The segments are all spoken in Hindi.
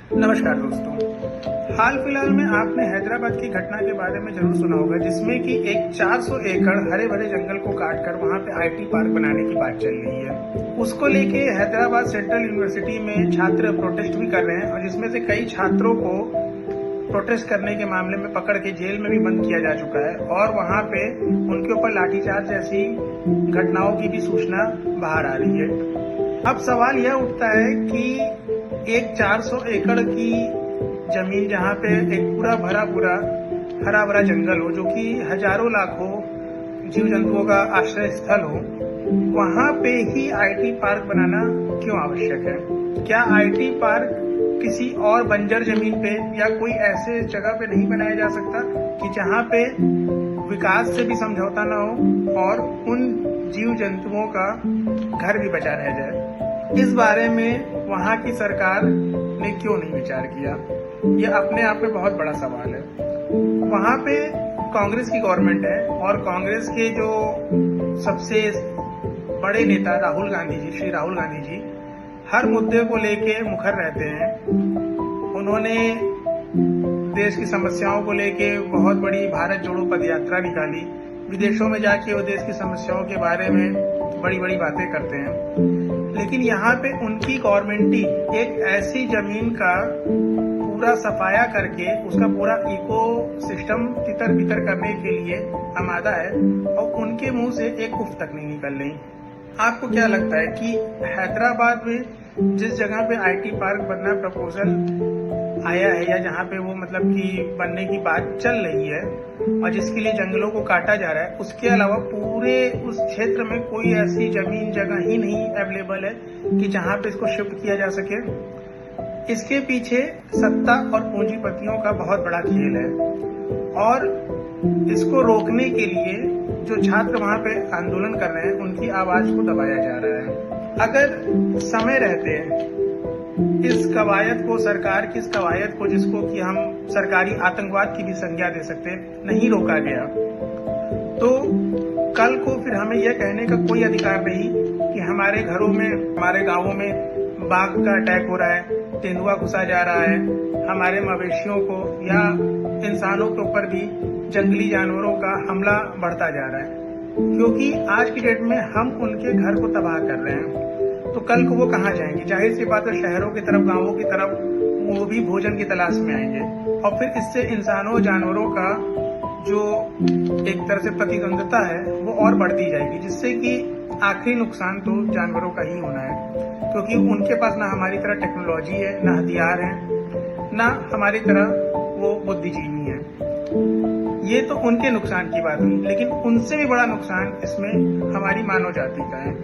नमस्कार दोस्तों। हाल फिलहाल में आपने हैदराबाद की घटना के बारे में जरूर सुना होगा, जिसमें कि एक 400 एकड़ हरे भरे जंगल को काटकर वहां पे आईटी पार्क बनाने की बात चल रही है। उसको लेके हैदराबाद सेंट्रल यूनिवर्सिटी में छात्र प्रोटेस्ट भी कर रहे हैं, और जिसमें से कई छात्रों को प्रोटेस्ट करने के मामले में पकड़ के जेल में भी बंद किया जा चुका है, और वहां पे उनके ऊपर लाठीचार्ज जैसी घटनाओं की भी सूचना बाहर आ रही है। अब सवाल यह उठता है कि एक 400 एकड़ की जमीन, जहाँ पे एक पूरा हरा भरा जंगल हो, जो कि हजारों लाखों जीव जंतुओं का आश्रय स्थल हो, वहां पे ही आईटी पार्क बनाना क्यों आवश्यक है? क्या आईटी पार्क किसी और बंजर जमीन पे या कोई ऐसे जगह पे नहीं बनाया जा सकता कि जहाँ पे विकास से भी समझौता न हो और उन जीव जंतुओं का घर भी बचा रह जाए? इस बारे में वहां की सरकार ने क्यों नहीं विचार किया? यह अपने आप में बहुत बड़ा सवाल है। वहां पे कांग्रेस की गवर्नमेंट है, और कांग्रेस के जो सबसे बड़े नेता श्री राहुल गांधी जी हर मुद्दे को लेके मुखर रहते हैं। उन्होंने देश की समस्याओं को लेके बहुत बड़ी भारत जोड़ो पदयात्रा निकाली। विदेशों में जाके वो देश की समस्याओं के बारे में बड़ी बड़ी बातें करते हैं। लेकिन यहाँ पे उनकी गवर्नमेंट ही एक ऐसी जमीन का पूरा सफाया करके उसका पूरा इको सिस्टम तितर बितर करने के लिए आमादा है, और उनके मुंह से एक उफ तक नहीं निकल रही। आपको क्या लगता है कि हैदराबाद में जिस जगह पे आईटी पार्क बनना प्रपोजल आया है, या जहाँ पे वो मतलब कि बनने की बात चल रही है, और जिसके लिए जंगलों को काटा जा रहा है, उसके अलावा पूरे उस क्षेत्र में कोई ऐसी जमीन जगह ही नहीं अवेलेबल है कि जहाँ पे इसको शिफ्ट किया जा सके? इसके पीछे सत्ता और पूंजीपतियों का बहुत बड़ा खेल है, और इसको रोकने के लिए जो छात्र वहां पे आंदोलन कर रहे हैं, उनकी आवाज को दबाया जा रहा है। अगर समय रहते इस कवायद को, सरकार की इस कवायद को, जिसको कि हम सरकारी आतंकवाद की भी संज्ञा दे सकते, नहीं रोका गया, तो कल को फिर हमें यह कहने का कोई अधिकार नहीं कि हमारे घरों में, हमारे गांवों में बाघ का अटैक हो रहा है, तेंदुआ घुसा जा रहा है, हमारे मवेशियों को या इंसानों के ऊपर भी जंगली जानवरों का हमला बढ़ता जा रहा है, क्योंकि आज की डेट में हम उनके घर को तबाह कर रहे हैं। तो कल को वो कहाँ जाएंगे? जाहिर सी बात है, शहरों की तरफ, गांवों की तरफ वो भी भोजन की तलाश में आएंगे, और फिर इससे इंसानों जानवरों का जो एक तरह से प्रतिद्वंदता है वो और बढ़ती जाएगी, जिससे कि आखिरी नुकसान तो जानवरों का ही होना है, क्योंकि उनके पास ना हमारी तरह टेक्नोलॉजी है, ना हथियार है, ना हमारी तरह वो बुद्धिजीवी है। ये तो उनके नुकसान की बात हुई, लेकिन उनसे भी बड़ा नुकसान इसमें हमारी मानव जाति का है।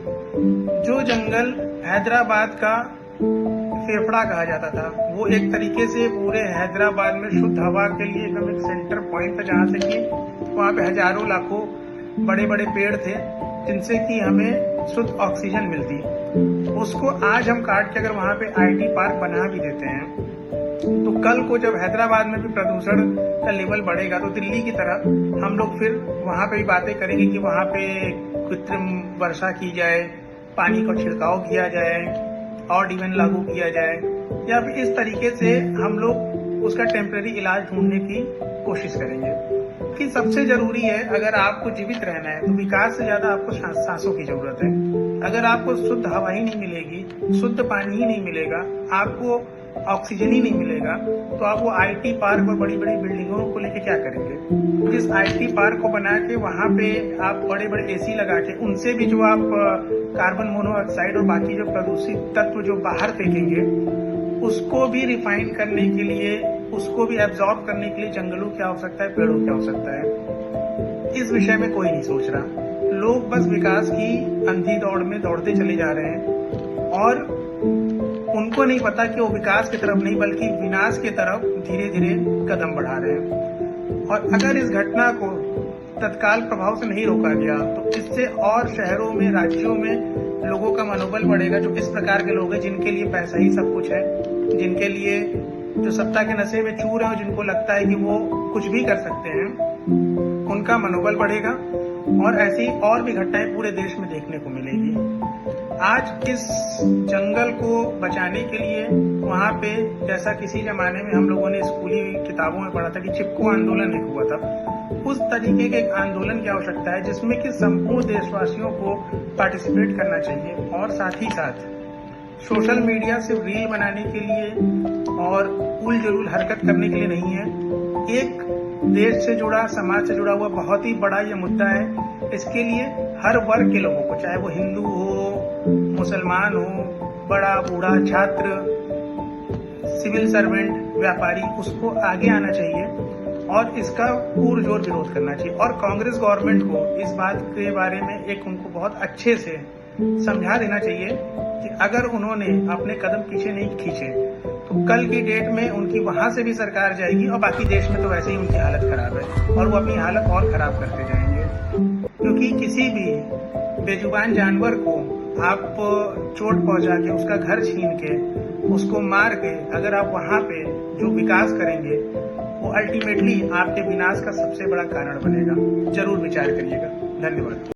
जो जंगल हैदराबाद का फेफड़ा कहा जाता था, वो एक तरीके से पूरे हैदराबाद में शुद्ध हवा के लिए एकदम एक सेंटर पॉइंट था, जहाँ से कि वहाँ पे हजारों लाखों बड़े बड़े पेड़ थे, जिनसे कि हमें शुद्ध ऑक्सीजन मिलती। उसको आज हम काट के अगर वहाँ पे आईटी पार्क बना भी देते हैं, तो कल को जब हैदराबाद में भी प्रदूषण का लेवल बढ़ेगा, तो दिल्ली की तरह हम लोग फिर वहाँ पे भी बातें करेंगे कि वहाँ पे कृत्रिम वर्षा की जाए, पानी का छिड़काव किया जाए, और डिवन लागू किया जाए, या फिर इस तरीके से हम लोग उसका टेम्परेरी इलाज ढूंढने की कोशिश करेंगे। कि सबसे जरूरी है, अगर आपको जीवित रहना है, तो विकास से ज्यादा आपको सांसों की जरूरत है। अगर आपको शुद्ध हवा ही नहीं मिलेगी, शुद्ध पानी ही नहीं मिलेगा, आपको ऑक्सीजन ही नहीं मिलेगा, तो आप वो आईटी पार्क और बड़ी बड़ी बिल्डिंगों को लेके क्या करेंगे? इस आईटी पार्क को बना के वहां पे आप बड़े बड़े एसी लगा के उनसे भी जो आप कार्बन मोनोऑक्साइड और बाकी जो प्रदूषित तत्व जो बाहर फेंकेंगे, उसको भी रिफाइन करने के लिए, उसको भी एब्जॉर्ब करने के लिए जंगलों की आवश्यकता है, पेड़ों की आवश्यकता है। इस विषय में कोई नहीं सोच रहा। लोग बस विकास की अंधी दौड़ में दौड़ते चले जा रहे हैं, और उनको नहीं पता कि वो विकास की तरफ नहीं बल्कि विनाश की तरफ धीरे धीरे कदम बढ़ा रहे हैं। और अगर इस घटना को तत्काल प्रभाव से नहीं रोका गया, तो इससे और शहरों में, राज्यों में लोगों का मनोबल बढ़ेगा, जो इस प्रकार के लोग हैं जिनके लिए पैसा ही सब कुछ है, जिनके लिए जो सत्ता के नशे में चूर है, और जिनको लगता है कि वो कुछ भी कर सकते हैं, उनका मनोबल बढ़ेगा, और ऐसी और भी घटनाएं पूरे देश में देखने को मिलेगी। आज इस जंगल को बचाने के लिए वहाँ पे, जैसा किसी जमाने में हम लोगों ने स्कूली किताबों में पढ़ा था कि चिपको आंदोलन एक हुआ था, उस तरीके के एक आंदोलन की आवश्यकता है जिसमें कि संपूर्ण देशवासियों को पार्टिसिपेट करना चाहिए। और साथ ही साथ सोशल मीडिया सिर्फ रील बनाने के लिए और उल जलूल हरकत करने के लिए नहीं है। एक देश से जुड़ा, समाज से जुड़ा हुआ बहुत ही बड़ा ये मुद्दा है। इसके लिए हर वर्ग के लोगों को, चाहे वो हिंदू हो, मुसलमान हो, बड़ा बूढ़ा, छात्र, सिविल सर्वेंट, व्यापारी, उसको आगे आना चाहिए और इसका पुरजोर विरोध करना चाहिए। और कांग्रेस गवर्नमेंट को इस बात के बारे में एक उनको बहुत अच्छे से समझा देना चाहिए कि अगर उन्होंने अपने कदम पीछे नहीं खींचे तो कल की डेट में उनकी वहां से भी सरकार जाएगी और बाकी देश में तो वैसे ही उनकी हालत खराब है और वो अपनी हालत और खराब करते जाएंगे। क्योंकि किसी भी बेजुबान जानवर को आप चोट पहुंचा के, उसका घर छीन के, उसको मार के अगर आप वहां पे जो विकास करेंगे वो अल्टीमेटली आपके विनाश का सबसे बड़ा कारण बनेगा। जरूर विचार करिएगा। धन्यवाद।